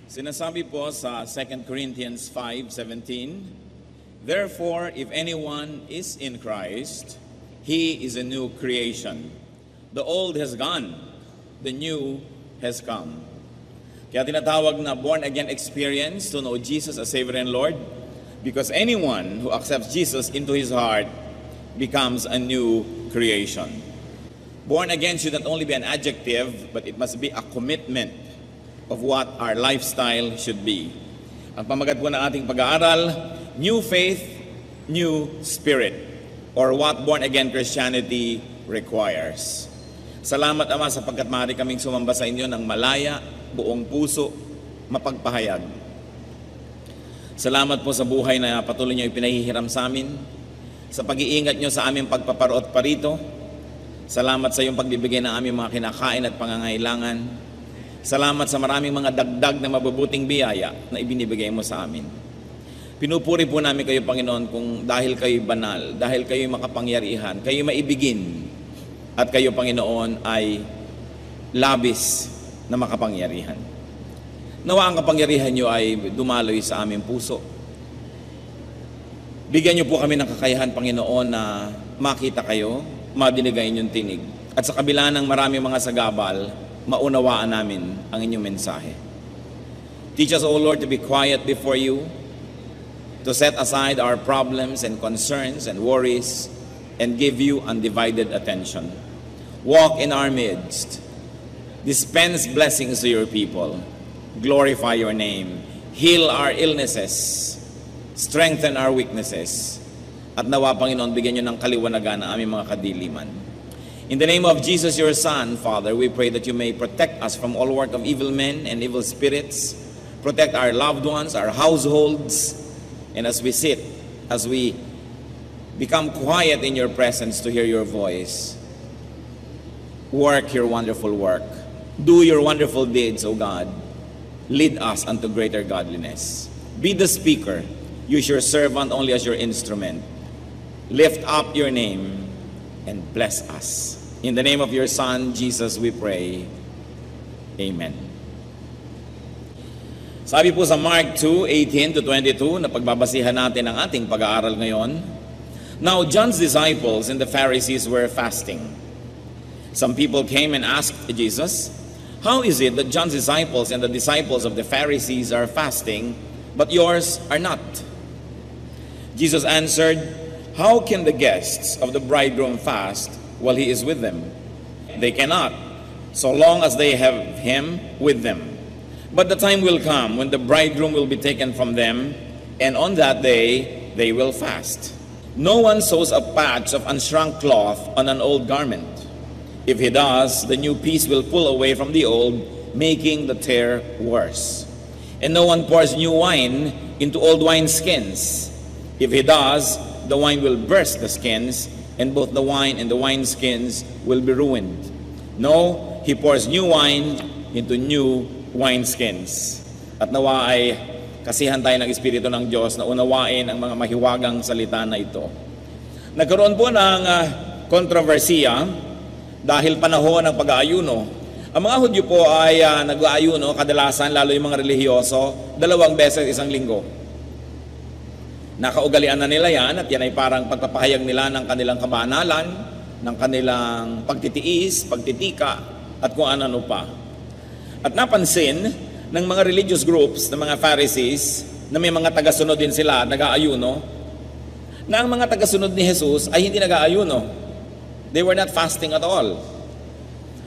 Sinasabi po sa 2 Corinthians 5:17, "Therefore, if anyone is in Christ, he is a new creation. The old has gone, the new has come." Kaya tinatawag na born-again experience to know Jesus as Savior and Lord, because anyone who accepts Jesus into his heart becomes a new creation. Born again should not only be an adjective, but it must be a commitment of what our lifestyle should be. Ang pamagat po ng ating pag-aaral, New Faith, New Spirit, or what born-again Christianity requires. Salamat, Ama, sapagkat maaari kaming sumamba sa inyo ng malaya, buong puso, mapagpahayag. Salamat po sa buhay na patuloy niyo ipinahihiram sa amin, sa pag-iingat niyo sa aming pagpaparoot parito. Salamat sa iyong pagbibigay ng aming mga kinakain at pangangailangan. Salamat sa maraming mga dagdag na mabubuting biyaya na ibinibigay mo sa amin. Pinupuri po namin kayo, Panginoon, kung dahil kayo banal, dahil kayo makapangyarihan, kayo maibigin, at kayo, Panginoon, ay labis na makapangyarihan. Nawa ang kapangyarihan niyo ay dumaloy sa aming puso. Bigyan niyo po kami ng kakayahan, Panginoon, na makita kayo, madinig ang inyong tinig. At sa kabila ng maraming mga sagabal, maunawaan namin ang inyong mensahe. Teach us, O Lord, to be quiet before you, to set aside our problems and concerns and worries, and give you undivided attention. Walk in our midst. Dispense blessings to your people. Glorify your name. Heal our illnesses. Strengthen our weaknesses. At nawa, Panginoon, bigyan niyo ng kaliwanagan ang aming mga kadiliman. In the name of Jesus, your Son, Father, we pray that you may protect us from all work of evil men and evil spirits. Protect our loved ones, our households, and as we sit, as we become quiet in your presence to hear your voice, work your wonderful work. Do your wonderful deeds, O God. Lead us unto greater godliness. Be the speaker. Use your servant only as your instrument. Lift up your name and bless us. In the name of your Son, Jesus, we pray. Amen. Sabi po sa Mark 2:18-22 na pagbabasihan natin ang ating pag-aaral ngayon, "Now John's disciples and the Pharisees were fasting. Some people came and asked Jesus, 'How is it that John's disciples and the disciples of the Pharisees are fasting, but yours are not?' Jesus answered, 'How can the guests of the bridegroom fast while he is with them? They cannot, so long as they have him with them. But the time will come when the bridegroom will be taken from them, and on that day they will fast. No one sews a patch of unshrunk cloth on an old garment. If he does, the new piece will pull away from the old, making the tear worse. And no one pours new wine into old wineskins. If he does, the wine will burst the skins, and both the wine and the wineskins will be ruined. No, he pours new wine into new wineskins." At nawa ay kasihan tayo ng Espiritu ng Diyos na unawain ang mga mahiwagang salita na ito. Nagkaroon po ng kontrobersiya dahil panahon ng pag-aayuno. Ang mga Hudyo po ay nag-aayuno kadalasan, lalo yung mga relihiyoso, 2 beses isang linggo. Nakaugalian na nila yan, at yan ay parang pagpapahayag nila ng kanilang kabanalan, ng kanilang pagtitiis, pagtitika, at kung ano pa. At napansin ng mga religious groups, ng mga Pharisees, na may mga tagasunod din sila, nag-aayuno, na ang mga tagasunod ni Jesus ay hindi nag-aayuno. They were not fasting at all.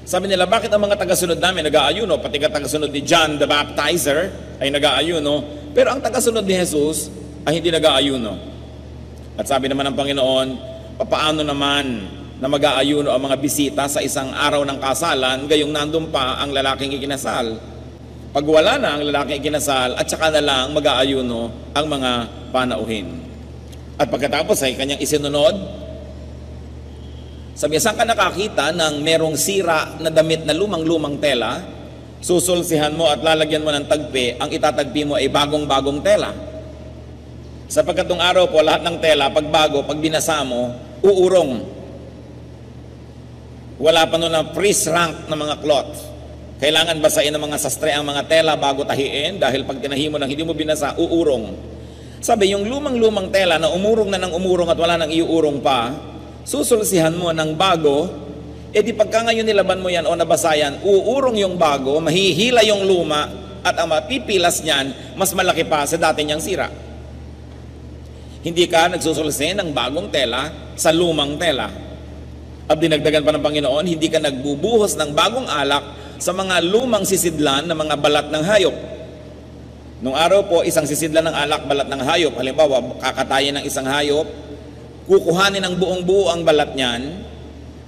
Sabi nila, bakit ang mga tagasunod namin nag-aayuno? Pati ka tagasunod ni John the Baptizer ay nag-aayuno, pero ang tagasunod ni Jesus ay hindi nag-aayuno. At sabi naman ng Panginoon, papaano naman na mag-aayuno ang mga bisita sa isang araw ng kasalan, gayong nandun pa ang lalaking ikinasal? Pag wala na ang lalaking ikinasal, at saka na lang mag-aayuno ang mga panauhin. At pagkatapos ay kanyang isinunod, sabi, saan ka nakakita ng merong sira na damit na lumang-lumang tela, susulsihan mo at lalagyan mo ng tagpi, ang itatagpi mo ay bagong-bagong tela. Sapagkat nung araw po, lahat ng tela, pag bago, pag binasa mo, uurong. Wala pa noon na pre-shrunk na mga cloth. Kailangan basahin ng mga sastre ang mga tela bago tahiin dahil pag tinahi mo nang hindi mo binasa, uurong. Sabi, yung lumang-lumang tela na umurong na ng umurong at wala nang iuurong pa, susulsihan mo ng bago, di pagka ngayon nilaban mo yan o nabasa yan, uurong yung bago, mahihila yung luma, at ang mapipilas niyan, mas malaki pa sa dati niyang sira. Hindi ka nagsusulsi ng bagong tela sa lumang tela. At dinagdagan pa ng Panginoon, hindi ka nagbubuhos ng bagong alak sa mga lumang sisidlan ng mga balat ng hayop. Nung araw po, isang sisidlan ng alak, balat ng hayop. Halimbawa, kakatayin ng isang hayop, kukuhanin ng buong buo ang balat niyan,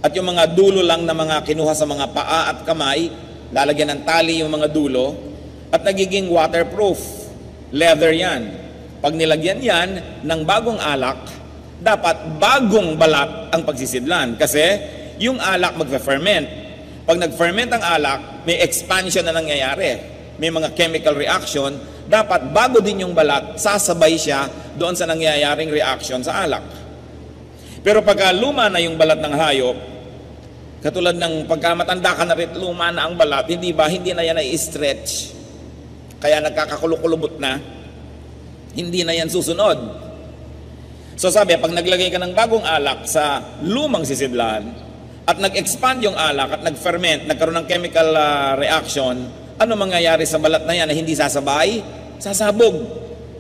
at yung mga dulo lang na mga kinuha sa mga paa at kamay, lalagyan ng tali yung mga dulo, at nagiging waterproof. Leather yan. Pag nilagyan yan ng bagong alak, dapat bagong balat ang pagsisidlan. Kasi yung alak magfe-ferment. Pag nag-ferment ang alak, may expansion na nangyayari. May mga chemical reaction, dapat bago din yung balat, sasabay siya doon sa nangyayaring reaction sa alak. Pero pagka luma na yung balat ng hayop, katulad ng pagka matanda ka na rin, luma na ang balat, hindi ba, hindi na yan ay stretch. Kaya nagkakakulubot na, hindi na yan susunod. So sabi, pag naglagay ka ng bagong alak sa lumang sisidlan, at nag-expand yung alak at nag-ferment, nagkaroon ng chemical reaction, ano mangyayari sa balat na yan na hindi sasabay? Sasabog,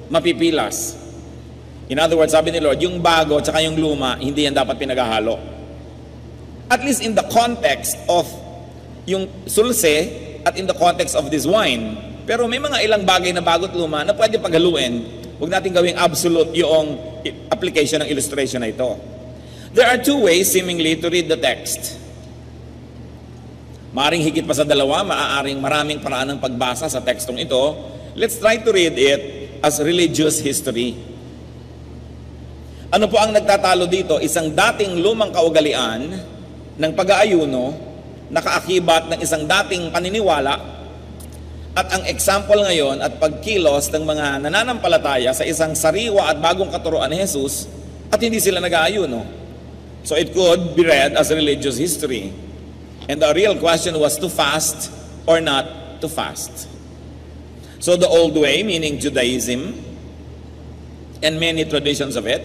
mapipilas. In other words, sabi ni Lord, yung bago at saka yung luma, hindi yan dapat pinaghahalo. At least in the context of yung sulse at in the context of this wine. Pero may mga ilang bagay na bago at luma na pwede paghaluin. Huwag natin gawing absolute yung application ng illustration na ito. There are two ways seemingly to read the text. Maaring higit pa sa dalawa, maaaring maraming paraan ng pagbasa sa tekstong ito. Let's try to read it as religious history. Ano po ang nagtatalo dito? Isang dating lumang kaugalian ng pag-aayuno, nakaakibat ng isang dating paniniwala, at ang example ngayon at pagkilos ng mga nananampalataya sa isang sariwa at bagong katuruan ni Jesus, at hindi sila nag-aayuno. So it could be read as religious history. And the real question was to fast or not to fast. So the old way, meaning Judaism, and many traditions of it.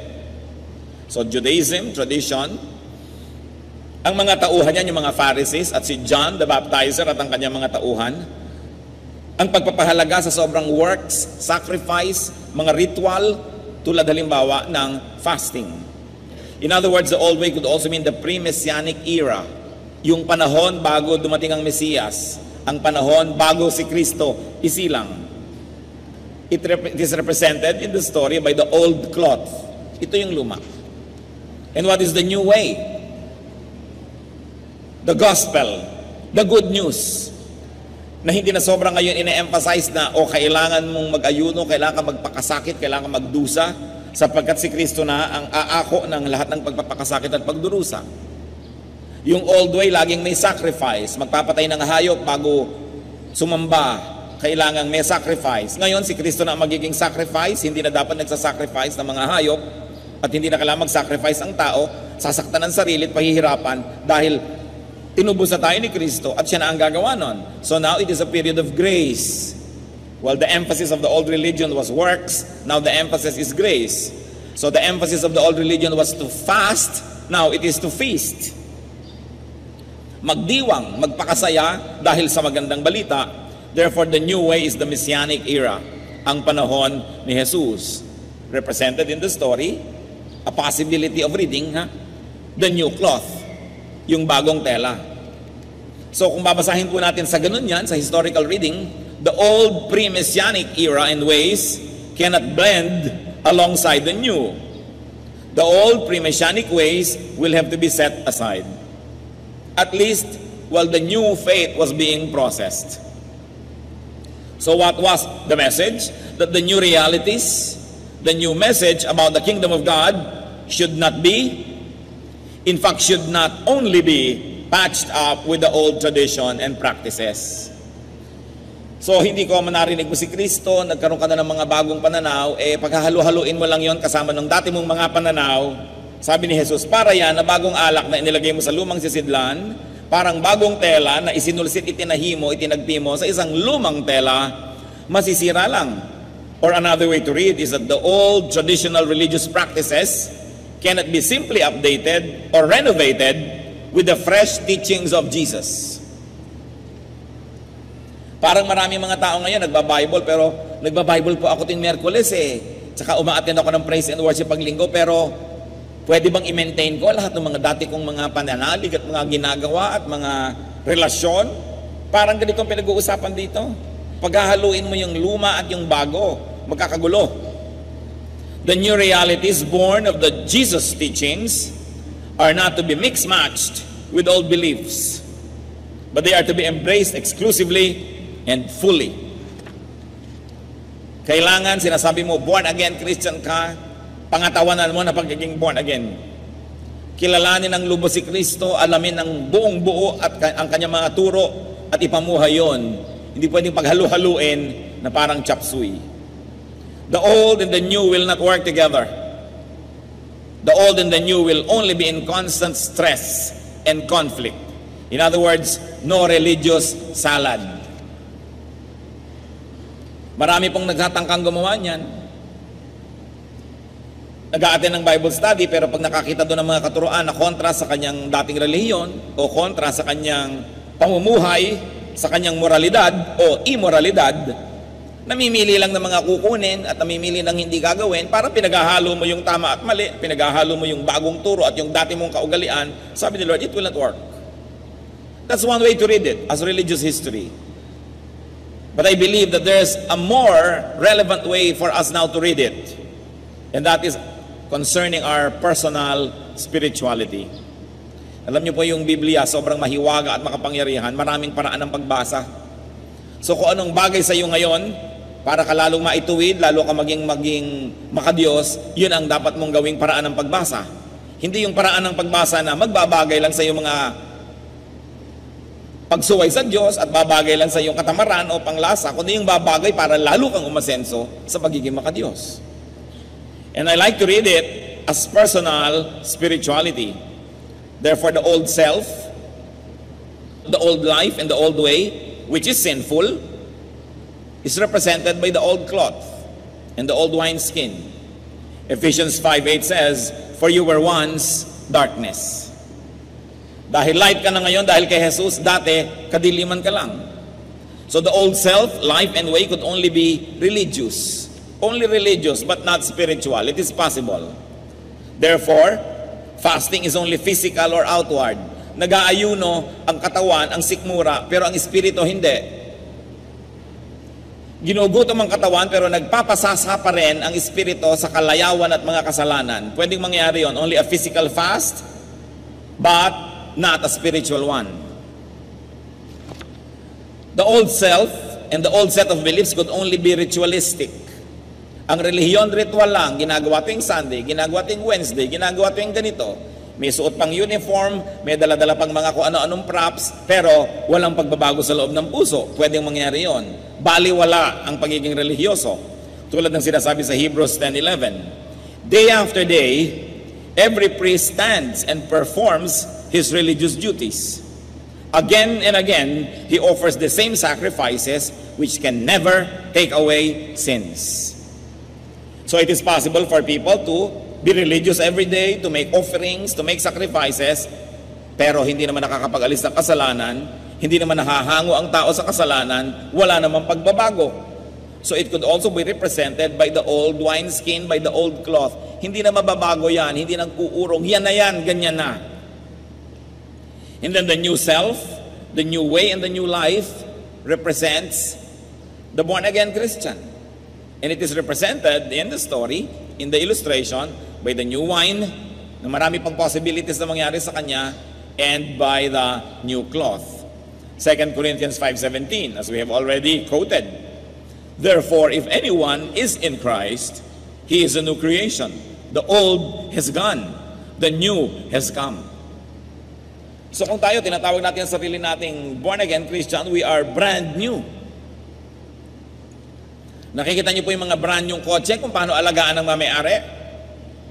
So Judaism, tradition, ang mga tauhan niyan, yung mga Pharisees at si John the Baptizer at ang kanyang mga tauhan, ang pagpapahalaga sa sobrang works, sacrifice, mga ritual, tulad halimbawa ng fasting. In other words, the old way could also mean the pre-Messianic era, yung panahon bago dumating ang Mesiyas, ang panahon bago si Kristo isilang. It is represented in the story by the old cloth. Ito yung luma. And what is the new way? The gospel, the good news, na hindi na sobrang ngayon ina-emphasize na kailangan mong mag-ayuno, kailangan magpakasakit, kailangan magdusa, sapagkat si Kristo na ang aako ng lahat ng pagpapakasakit at pagdurusa. Yung old way, laging may sacrifice. Magpapatay ng hayop bago sumamba. Kailangan may sacrifice. Ngayon, si Kristo na ang magiging sacrifice. Hindi na dapat nagsasacrifice ng mga hayop. At hindi na kailangan mag-sacrifice ang tao. Sasaktan ng sarili at pahihirapan dahil tinubos na tayo ni Kristo at siya na ang gagawa nun. So now, it is a period of grace. While the emphasis of the old religion was works, now the emphasis is grace. So the emphasis of the old religion was to fast. Now, it is to feast. Magdiwang, magpakasaya dahil sa magandang balita. Therefore, the new way is the Messianic era, ang panahon ni Jesus. Represented in the story, a possibility of reading, the new cloth, yung bagong tela. So kung babasahin po natin sa ganun yan, sa historical reading, the old pre-Messianic era and ways cannot blend alongside the new. The old pre-Messianic ways will have to be set aside. At least while the new faith was being processed. So what was the message? That the new realities, the new message about the kingdom of God should not be, in fact should not only be patched up with the old tradition and practices. So hindi ko manarinig mo si Kristo, nagkaroon ka na ng mga bagong pananaw, paghahalu-haluin mo lang yon kasama ng dati mong mga pananaw. Sabi ni Jesus, para yan na bagong alak na inilagay mo sa lumang sisidlan, Parang bagong tela na isinulsit, itinahimo, itinagpimo sa isang lumang tela, masisira lang. Or another way to read is that the old traditional religious practices cannot be simply updated or renovated with the fresh teachings of Jesus. Parang maraming mga tao ngayon nagba-Bible, pero nagba-Bible po ako ting Miyerkules Tsaka umaattend ako ng praise and worship pag linggo, pero pwede bang i-maintain ko lahat ng mga dati kong mga pananalig at mga ginagawa at mga relasyon? Parang ganito ang pinag-uusapan dito. Paghahaluin mo yung luma at yung bago, magkakagulo. The new realities born of the Jesus teachings are not to be mixed-matched with old beliefs, but they are to be embraced exclusively and fully. Kailangan, sinasabi mo, born again Christian ka, pangatawanan mo na pagiging born again. Kilalanin ng lubos si Kristo, alamin ng buong buo at ang kanyang mga turo at ipamuhay yon. Hindi pwedeng paghalu-haluin na parang chop suey. The old and the new will not work together. The old and the new will only be in constant stress and conflict. In other words, no religious salad. Marami pong nagtatangkang gumawa niyan. Nag-a-attend ng Bible study, pero pag nakakita doon ng mga katuruan na kontra sa kanyang dating relihiyon o kontra sa kanyang pamumuhay, sa kanyang moralidad o immoralidad, namimili lang ng mga kukunin at namimili ng hindi gagawin para pinaghahalo mo yung tama at mali, pinaghahalo mo yung bagong turo at yung dati mong kaugalian. Sabi ni Lord, it will not work. That's one way to read it as religious history. But I believe that there's a more relevant way for us now to read it. And that is concerning our personal spirituality. Alam niyo po yung Biblia, sobrang mahiwaga at makapangyarihan. Maraming paraan ng pagbasa. So kung anong bagay sa iyo ngayon, para ka lalong maituwid, lalo ka maging makadiyos, yun ang dapat mong gawing paraan ng pagbasa. Hindi yung paraan ng pagbasa na magbabagay lang sa iyo mga pagsuway sa Diyos at babagay lang sa iyong katamaran o panglasa, kundi yung babagay para lalo kang umasenso sa pagiging makadiyos. And I like to read it as personal spirituality. Therefore, the old self, the old life and the old way, which is sinful, is represented by the old cloth and the old wineskin. Ephesians 5:8 says, "For you were once darkness." Dahil light ka na ngayon, dahil kay Jesus, dati, kadiliman ka lang. So the old self, life and way could only be religious. Only religious, but not spiritual. It is possible. Therefore, fasting is only physical or outward. Nag-aayuno ang katawan, ang sikmura, pero ang espiritu hindi. Ginugutom ang katawan, pero nagpapasasa pa rin ang espiritu sa kalayawan at mga kasalanan. Pwedeng mangyari yon. Only a physical fast, but not a spiritual one. The old self and the old set of beliefs could only be ritualistic. Ang relihiyon, ritual lang. Ginagawa tuwing Sunday, ginagawa tuwing Wednesday, ginagawa tuwing ganito. May suot pang uniform, may dala-dala pang mga kung ano-anong props, pero walang pagbabago sa loob ng puso. Pwedeng mangyari yon. Baliwala ang pagiging relihiyoso. Tulad ng sinasabi sa Hebrews 10:11. Day after day, every priest stands and performs his religious duties. Again and again, he offers the same sacrifices which can never take away sins. So it is possible for people to be religious every day, to make offerings, to make sacrifices, pero hindi naman nakakapag-alis ng kasalanan, hindi naman nahahango ang tao sa kasalanan, wala namang pagbabago. So it could also be represented by the old wineskin, by the old cloth. Hindi na mababago yan, hindi nang kuurong, yan na yan, ganyan na. And then the new self, the new way and the new life represents the born-again Christian. And it is represented in the story, in the illustration, by the new wine, na marami pang possibilities na mangyari sa kanya, and by the new cloth. 2 Corinthians 5:17, as we have already quoted. Therefore, if anyone is in Christ, he is a new creation. The old has gone, the new has come. So kung tayo, tinatawag natin ang sarili nating born-again Christian, we are brand new. Nakikita niyo po yung mga brand new kotse kung paano alagaan ng may-ari.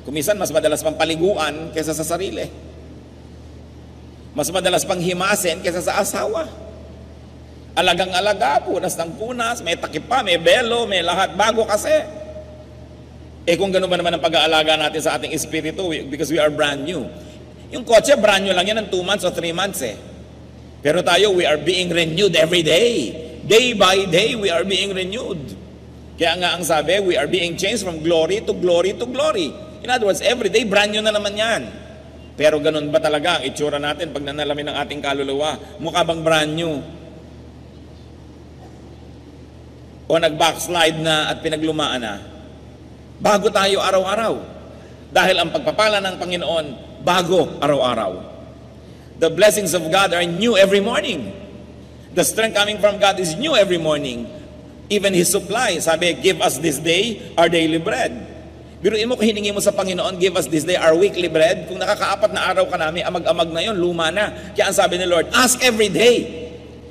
Kumisan, mas madalas pang paliguan kaysa sa sarili. Mas madalas pang himasin kaysa sa asawa. Alagang-alaga, punas ng punas, may takip pa, may belo, may lahat, bago kasi. Kung gano'n ba naman ang pag-aalaga natin sa ating espiritu, because we are brand new. Yung kotse, brand new lang yan ng 2 months o 3 months eh. Pero tayo, we are being renewed every day. Day by day, we are being renewed. Kaya nga ang sabi, we are being changed from glory to glory to glory. In other words, every day, brand new na naman yan. Pero ganun ba talaga ang itsura natin pag nanalamin ng ating kaluluwa? Mukha bang brand new? O nag-backslide na at pinaglumaan na? Bago tayo araw-araw. Dahil ang pagpapala ng Panginoon, bago araw-araw. The blessings of God are new every morning. The strength coming from God is new every morning. Even His supply, sabi, give us this day our daily bread. Biruin mo kung hiningi mo sa Panginoon, give us this day our weekly bread. Kung nakakaapat na araw ka namin, amag-amag na yon, luma na. Kaya ang sabi ni Lord, ask every day.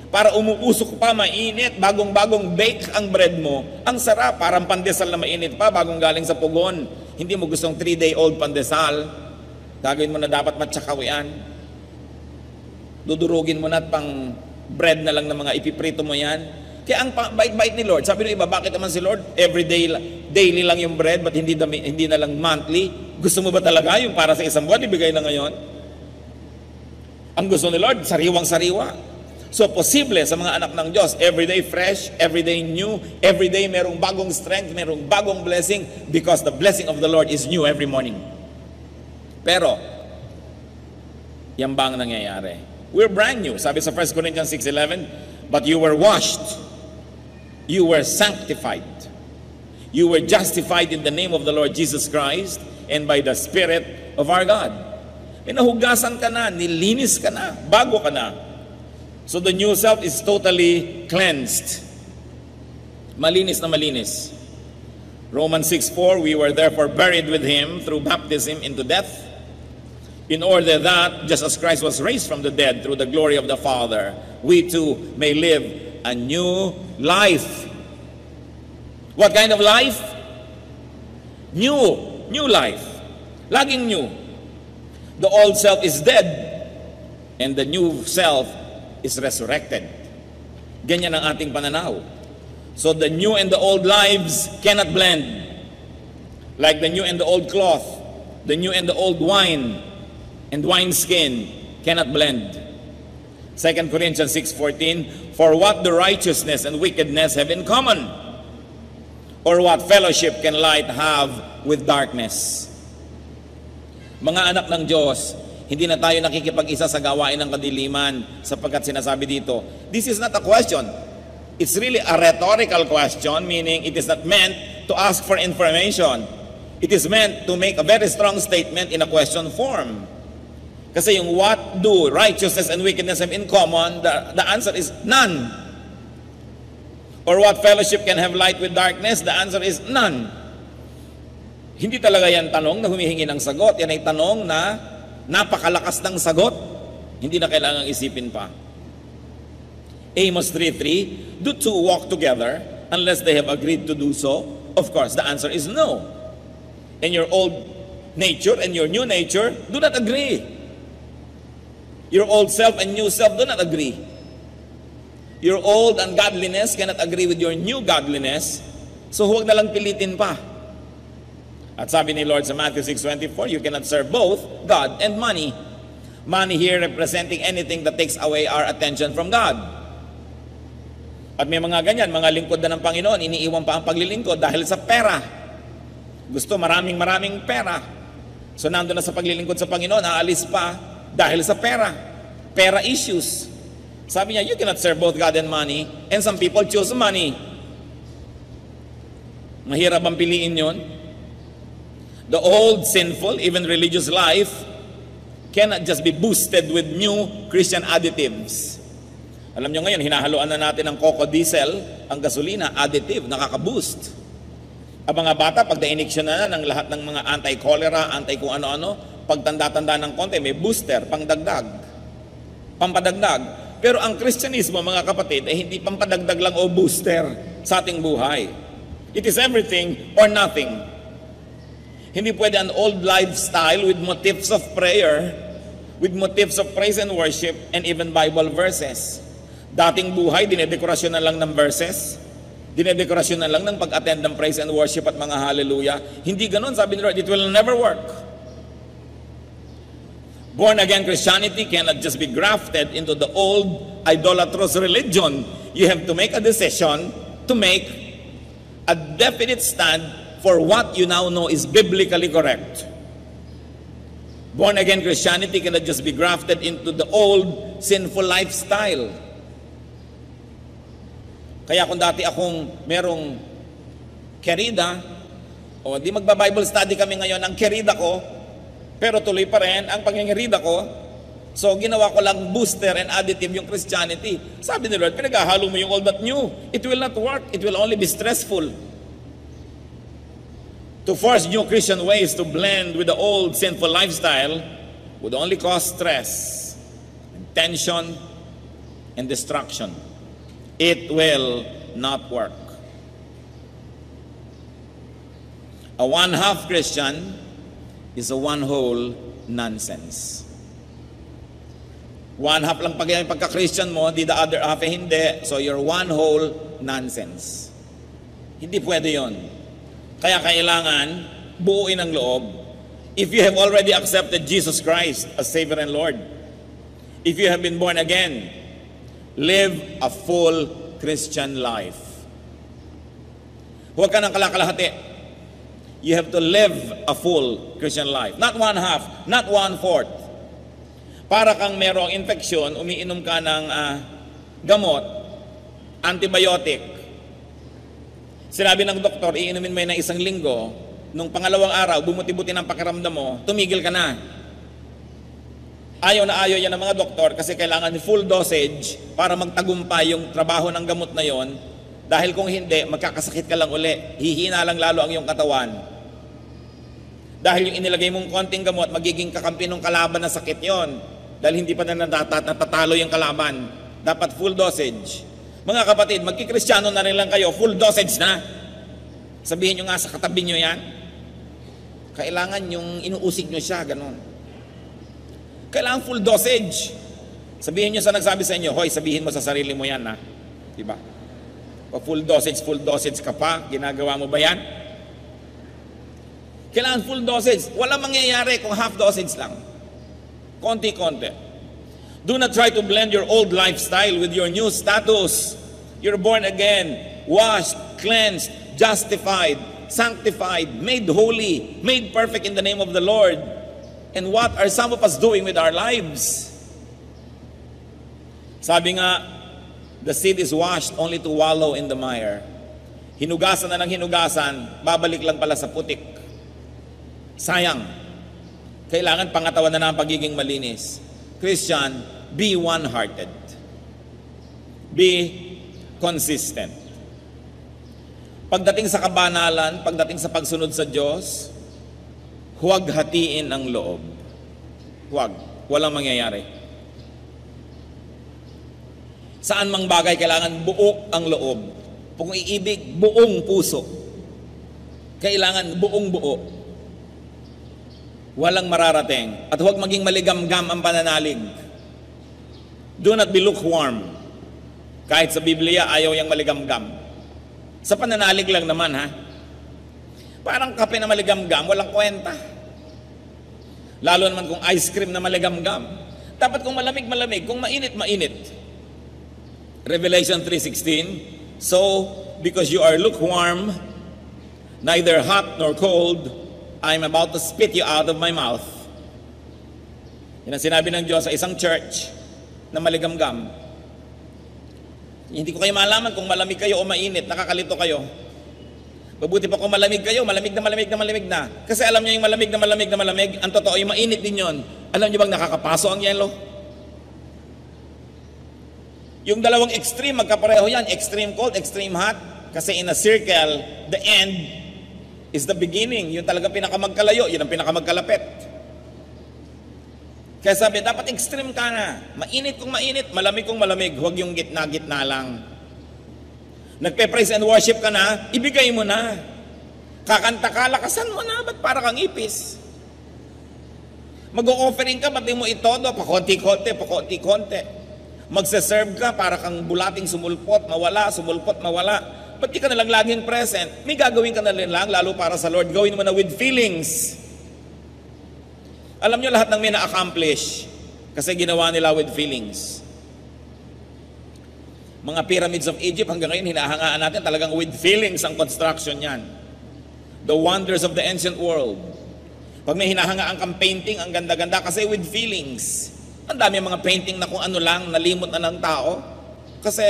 Para umuusok pa, mainit, bagong-bagong bake ang bread mo. Ang sarap, parang pandesal na mainit pa, bagong galing sa pugon. Hindi mo gustong 3-day-old pandesal. Gagawin mo na dapat matsakawian. Dudurugin mo na at pang bread na lang ng mga ipiprito mo yan. Kaya ang bait-bait ni Lord, sabi ng iba, bakit naman si Lord, everyday, daily lang yung bread, but hindi na lang monthly? Gusto mo ba talaga yung para sa isang buwan, ibigay na ngayon? Ang gusto ni Lord, sariwang-sariwa. So, posible sa mga anak ng Diyos, everyday fresh, everyday new, everyday merong bagong strength, merong bagong blessing, because the blessing of the Lord is new every morning. Pero, yan ba ang nangyayari? We're brand new. Sabi sa 1 Corinthians 6:11, but you were washed, you were sanctified, you were justified in the name of the Lord Jesus Christ and by the Spirit of our God. Nahugasan ka na, nilinis ka na, bago ka na. So the new self is totally cleansed. Malinis na malinis. Romans 6:4, we were therefore buried with Him through baptism into death, in order that, just as Christ was raised from the dead through the glory of the Father, we too may live a new life. What kind of life? New life. Laging new. The old self is dead, and the new self is resurrected. Ganyan ang ating pananaw. So the new and the old lives cannot blend. Like the new and the old cloth, the new and the old wine and wineskin cannot blend. 2 Corinthians 6:14, for what the righteousness and wickedness have in common? Or what fellowship can light have with darkness? Mga anak ng Diyos, hindi na tayo nakikipag-isa sa gawain ng kadiliman sapagkat sinasabi dito, this is not a question. It's really a rhetorical question, meaning it is not meant to ask for information. It is meant to make a very strong statement in a question form. Kasi yung what do righteousness and wickedness have in common, the answer is none. Or what fellowship can have light with darkness, the answer is none. Hindi talaga yan tanong na humihingi ng sagot. Yan ay tanong na napakalakas ng sagot. Hindi na kailangang isipin pa. Amos 3:3, do two walk together unless they have agreed to do so? Of course, the answer is no. And your old nature and your new nature do not agree. Your old self and new self do not agree. Your old ungodliness cannot agree with your new godliness. So huwag na lang pilitin pa. At sabi ni Lord sa Matthew 6:24, you cannot serve both God and money. Money here representing anything that takes away our attention from God. At may mga ganyan, mga lingkod na ng Panginoon, iniiwan pa ang paglilingkod dahil sa pera. Gusto maraming pera. So nandun na sa paglilingkod sa Panginoon, aalis pa dahil sa pera. Pera issues. Sabi niya, you cannot serve both God and money. And some people choose money. Mahirap ang piliin yun. The old sinful, even religious life cannot just be boosted with new Christian additives. Alam nyo ngayon, hinahaluan na natin ng coco diesel, ang gasolina, additive, nakaka-boost. Ang mga bata, pag na-iniksyon na ng lahat ng mga anti-cholera, anti-kung ano-ano, pag tanda-tanda ng konti, may booster, pangdagdag, pampadagdag. Pero ang Kristyanismo, mga kapatid, ay hindi pampadagdag lang o booster sa ating buhay. It is everything or nothing. Hindi pwede an old lifestyle with motifs of prayer with motifs of praise and worship and even Bible verses. Dating buhay, dinedekorasyon na lang ng verses, dinedekorasyon na lang ng pag-attend ng praise and worship at mga hallelujah. Hindi ganun, sabi ni Lord, it will never work. Born-again Christianity cannot just be grafted into the old idolatrous religion. You have to make a decision to make a definite stand for what you now know is biblically correct. Born-again Christianity cannot just be grafted into the old sinful lifestyle. Kaya kung dati akong merong kerida, o di magba-Bible study kami ngayon, ang kerida ko, pero tuloy pa rin ang pangingirida ko, so ginawa ko lang booster and additive yung Christianity. Sabi ni Lord, pinaghahalo mo yung old at new. It will not work. It will only be stressful. To force new Christian ways to blend with the old sinful lifestyle would only cause stress, tension, and destruction. It will not work. A one-half Christian is a one-whole nonsense. One half lang pagka-Christian mo, the other half hindi. So you're one whole nonsense. Hindi pwede yon. Kaya kailangan buuin ang loob. If you have already accepted Jesus Christ as Savior and Lord, if you have been born again, live a full Christian life. Huwag ka nang kalakalahati. You have to live a full Christian life. Not one half, not one fourth. Para kang merong infeksyon, umiinom ka ng gamot, antibiotic. Sinabi ng doktor, iinumin mo yun ng 1 linggo, nung pangalawang araw, bumuti-buti ng pakiramdam mo, tumigil ka na. Ayaw na ayaw yan ng mga doktor kasi kailangan full dosage para magtagumpay yung trabaho ng gamot na yon. Dahil kung hindi, magkakasakit ka lang uli. Hihina lang lalo ang iyong katawan. Dahil yung inilagay mong konting gamot, magiging kakampi ng kalaban na sakit yon. Dahil hindi pa na natatalo yung kalaban. Dapat full dosage. Mga kapatid, magkikristyano na rin lang kayo, full dosage na. Sabihin nyo nga sa katabi nyo yan. Kailangan yung inuusig nyo siya, ganun. Kailangan full dosage. Sabihin nyo sa nagsabi sa inyo, hoy, sabihin mo sa sarili mo yan, ha? Diba? O full dosage ka pa, ginagawa mo ba yan? Kailangan full dosage. Walang mangyayari kung half dosage lang. Konti-konti. Do not try to blend your old lifestyle with your new status. You're born again, washed, cleansed, justified, sanctified, made holy, made perfect in the name of the Lord. And what are some of us doing with our lives? Sabi nga, the seed is washed only to wallow in the mire. Hinugasan na ng hinugasan, babalik lang pala sa putik. Sayang. Kailangan pangatawan na ng pagiging malinis. Christian, be one-hearted. Be consistent. Pagdating sa kabanalan, pagdating sa pagsunod sa Diyos, huwag hatiin ang loob. Huwag. Walang mangyayari. Saan mang bagay kailangan buo ang loob. Kung iibig, buong puso. Kailangan buong buo. Walang mararating. At huwag maging maligamgam ang pananalig. Do not be lukewarm. Kahit sa Biblia, ayaw yung maligamgam. Sa pananalig lang naman, ha? Parang kape na maligamgam, walang kwenta. Lalo naman kung ice cream na maligamgam. Dapat kung malamig-malamig, kung mainit-mainit. Revelation 3:16, so, because you are lukewarm, neither hot nor cold, I'm about to spit you out of my mouth. Yan ang sinabi ng Diyos sa isang church na maligamgam. Hindi ko kayo malaman kung malamig kayo o mainit, nakakalito kayo. Mabuti pa kung malamig kayo, malamig na. Kasi alam niyo yung malamig na malamig, ang totoo, yung mainit din yun. Alam niyo bang nakakapaso ang yelo? Yung dalawang extreme, magkapareho yan. Extreme cold, extreme hot. Kasi in a circle, the end is the beginning. Yung talaga pinakamagkalayo, yun ang pinakamagkalapit. Kaya sabi, dapat extreme ka na. Mainit kung mainit, malamig kung malamig. Huwag yung gitna-gitna lang. Nagpe-praise and worship ka na, ibigay mo na. Kakanta ka, lakasan mo na. Ba't para kang ipis? Mag-o-offering ka, ba't di mo itodo? Pakonti-konti, pakonti-konti. Magsaserve ka para kang bulating sumulpot, mawala, sumulpot, mawala. Ba't di ka nalang laging present? May gagawin ka na rin lang, lalo para sa Lord. Gawin mo na with feelings. Alam nyo lahat ng may na-accomplish kasi ginawa nila with feelings. Mga pyramids of Egypt, hanggang ngayon hinahangaan natin talagang with feelings ang construction yan. The wonders of the ancient world. Pag may hinahangaan kang painting, ang ganda-ganda kasi with feelings. Ang dami mga painting na kung ano lang, nalimot na ng tao. Kasi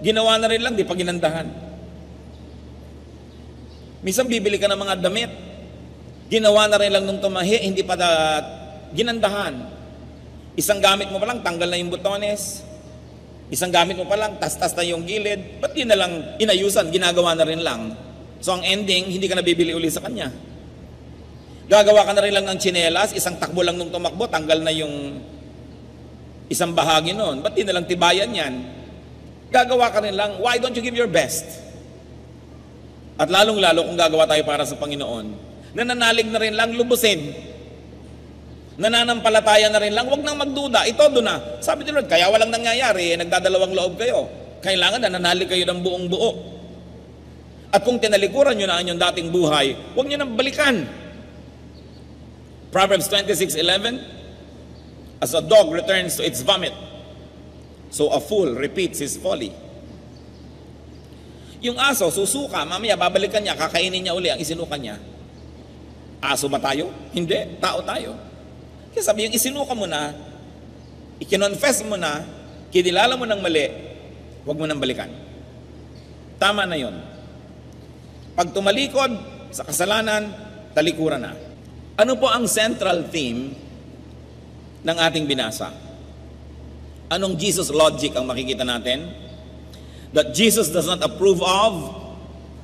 ginawa na rin lang, di pa ginandahan. Minsan bibili ka ng mga damit, ginawa na rin lang nung tumahi, hindi pa ginandahan. Isang gamit mo pa lang, tanggal na yung butones. Isang gamit mo pa lang, tas-tas na yung gilid. Ba't di na lang inayusan, ginagawa na rin lang. So ang ending, hindi ka na bibili uli sa kanya. Gagawa ka na rin lang ng tsinelas, isang takbo lang nung tumakbo, tanggal na yung isang bahagi nun. Ba't di na lang tibayan yan? Gagawa ka rin lang, why don't you give your best? At lalong-lalo kung gagawa tayo para sa Panginoon, nananalig na rin lang, lubusin. Nananampalataya na rin lang, wag nang magduda, itodo na. Sabi ni Lord, kaya walang nangyayari, nagdadalawang loob kayo. Kailangan nananalig kayo ng buong buo. At kung tinalikuran nyo na ang inyong dating buhay, huwag nyo nang balikan. Proverbs 26:11, as a dog returns to its vomit, so a fool repeats his folly. Yung aso, susuka, mamaya babalikan niya, kakainin niya uli ang isinuka niya. Aso ba tayo? Hindi, tao tayo. Kaya sabi yung isinuka mo na, ikinonfess mo na, kinilala mo ng mali, huwag mo nang balikan. Tama na yon. Pag tumalikod sa kasalanan, talikuran na. Ano po ang central theme ng ating binasa? Anong Jesus logic ang makikita natin? That Jesus does not approve of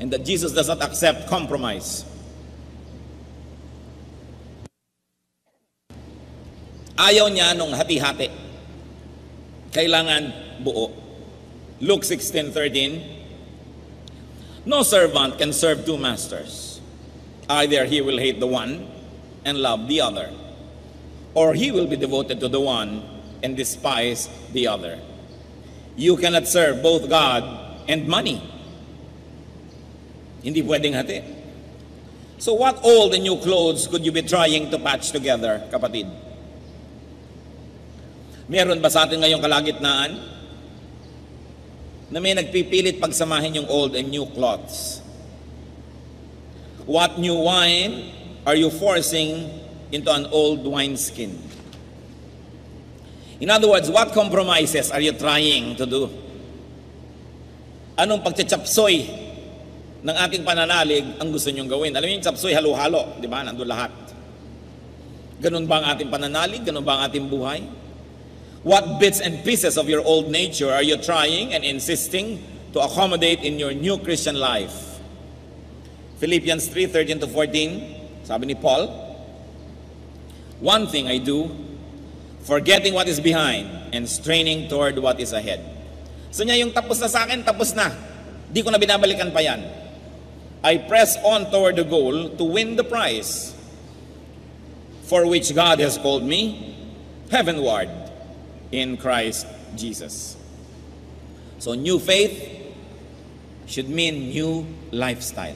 and that Jesus does not accept compromise. Ayaw niya nung hati-hati. Kailangan buo. Luke 16:13, no servant can serve two masters. Either he will hate the one and love the other, or he will be devoted to the one and despise the other. You cannot serve both God and money. Hindi pwedeng hati. So what old and new clothes could you be trying to patch together, kapatid? Meron ba sa atin ngayong kalagitnaan na may nagpipilit pagsamahin yung old and new clothes? What new wine are you forcing into an old wineskin? In other words, what compromises are you trying to do? Anong pagtsapsoy ng ating pananalig ang gusto nyong gawin? Alam niyo yung tsapsoy, halo-halo, di ba? Nandun lahat. Ganun ba ang ating pananalig? Ganun ba ang ating buhay? What bits and pieces of your old nature are you trying and insisting to accommodate in your new Christian life? Philippians 3:13-14, sabi ni Paul, one thing I do, forgetting what is behind and straining toward what is ahead. So niya yung tapos na sa akin, tapos na. Di ko na binabalikan pa yan. I press on toward the goal to win the prize for which God has called me heavenward in Christ Jesus. So new faith should mean new lifestyle.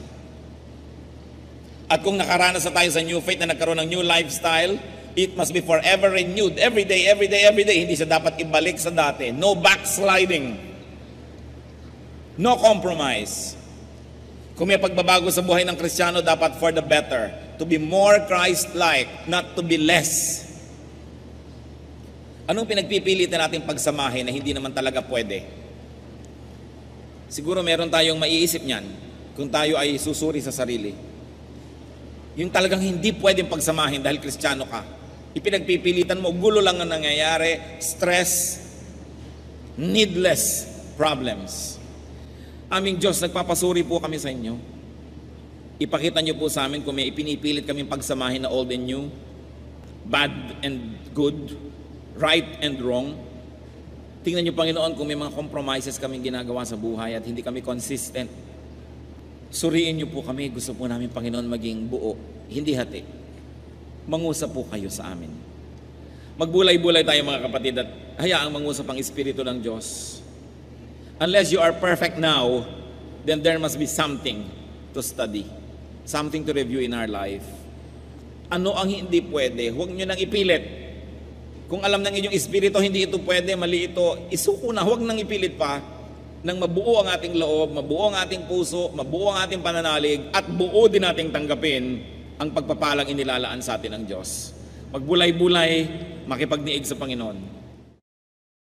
At kung nakaranas na tayo sa new faith na nagkaroon ng new lifestyle, it must be forever renewed. Every day, every day, every day. Hindi siya dapat ibalik sa dati. No backsliding. No compromise. Kung may pagbabago sa buhay ng Kristiyano, dapat for the better. To be more Christ-like, not to be less. Anong pinagpipilitan natin pagsamahin na hindi naman talaga pwede? Siguro meron tayong maiisip niyan kung tayo ay susuri sa sarili. Yung talagang hindi pwedeng pagsamahin dahil Kristiyano ka. Ipinagpipilitan mo, gulo lang ang nangyayari, stress, needless problems. Aming Diyos, nagpapasuri po kami sa inyo. Ipakita niyo po sa amin kung may ipinipilit kaming pagsamahin na old and new, bad and good, right and wrong. Tingnan niyo, Panginoon, kung may mga compromises kaming ginagawa sa buhay at hindi kami consistent. Suriin niyo po kami. Gusto po namin, Panginoon, maging buo, hindi hati. Mangusap po kayo sa amin. Magbulay-bulay tayo mga kapatid at hayaang mangusap ang Espiritu ng Diyos. Unless you are perfect now, then there must be something to study. Something to review in our life. Ano ang hindi pwede? Huwag nyo nang ipilit. Kung alam ng inyong Espiritu, hindi ito pwede, mali ito, isuko na, huwag nang ipilit pa. Nang mabuo ang ating loob, mabuo ang ating puso, mabuo ang ating pananalig, at buo din nating tanggapin ang pagpapalang inilalaan sa atin ng Diyos. Magbulay-bulay, makipagniig sa Panginoon.